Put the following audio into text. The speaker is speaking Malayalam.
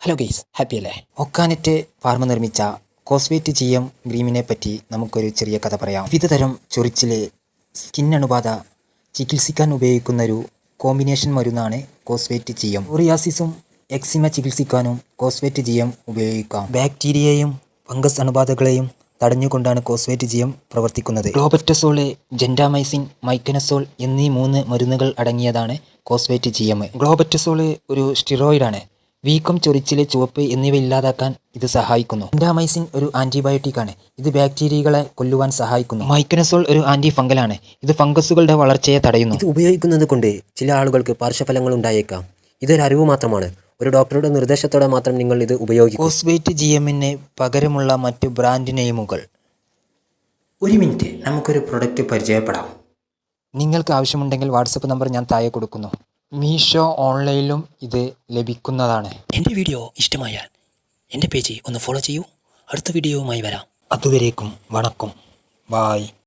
ഹലോ ഗെയ്സ്, ഹാപ്പി അല്ലേ? ഒക്കാനെറ്റ് ഫാർമ നിർമ്മിച്ച കോസ്വേറ്റ് GM ക്രീമിനെ പറ്റി നമുക്കൊരു ചെറിയ കഥ പറയാം. വിവിധതരം ചൊറിച്ചില്, സ്കിൻ അണുബാധ ചികിത്സിക്കാൻ ഉപയോഗിക്കുന്ന ഒരു കോമ്പിനേഷൻ മരുന്നാണ് കോസ്വേറ്റ് GM. സോറിയാസിസും എക്സിമ ചികിത്സിക്കാനും കോസ്വേറ്റ് GM ഉപയോഗിക്കാം. ബാക്ടീരിയയും ഫംഗസ് അണുബാധകളെയും തടഞ്ഞുകൊണ്ടാണ് കോസ്വേറ്റ് GM പ്രവർത്തിക്കുന്നത്. ഗ്ലോബറ്റസോള്, ജെൻഡാമൈസിൻ, മൈക്കനസോൾ എന്നീ 3 മരുന്നുകൾ അടങ്ങിയതാണ് കോസ്വേറ്റ് GM. ഗ്ലോബറ്റസോള് ഒരു സ്റ്റിറോയിഡാണ്. വീക്കം, ചൊറിച്ചില്, ചുവപ്പ് എന്നിവ ഇല്ലാതാക്കാൻ ഇത് സഹായിക്കുന്നു. ജെൻഡാമൈസിൻ ഒരു ആന്റിബയോട്ടിക് ആണ്. ഇത് ബാക്ടീരിയകളെ കൊല്ലുവാൻ സഹായിക്കുന്നു. മൈക്കനസോൾ ഒരു ആന്റി ഫംഗലാണ്. ഇത് ഫംഗസുകളുടെ വളർച്ചയെ തടയുന്നു. ഇത് ഉപയോഗിക്കുന്നത് കൊണ്ട് ചില ആളുകൾക്ക് പാർശ്വഫലങ്ങൾ ഉണ്ടായേക്കാം. ഇതൊരു അറിവ് മാത്രമാണ്. ഒരു ഡോക്ടറുടെ നിർദ്ദേശത്തോടെ മാത്രം നിങ്ങൾ ഇത് ഉപയോഗിക്കും. കോസ്വേറ്റ് GMന് പകരമുള്ള മറ്റു ബ്രാൻഡ് നെയിമുകൾ. ഒരു മിനിറ്റ്, നമുക്കൊരു പ്രൊഡക്റ്റ് പരിചയപ്പെടാം. നിങ്ങൾക്ക് ആവശ്യമുണ്ടെങ്കിൽ വാട്സപ്പ് നമ്പർ ഞാൻ താഴെ കൊടുക്കുന്നു. മീഷോ ഓൺലൈനിലും ഇത് ലഭിക്കുന്നതാണ്. എൻ്റെ വീഡിയോ ഇഷ്ടമായാൽ എൻ്റെ പേജ് ഒന്ന് ഫോളോ ചെയ്യൂ. അടുത്ത വീഡിയോവുമായി വരാം. അതുവരേക്കും വണക്കം. ബായ്.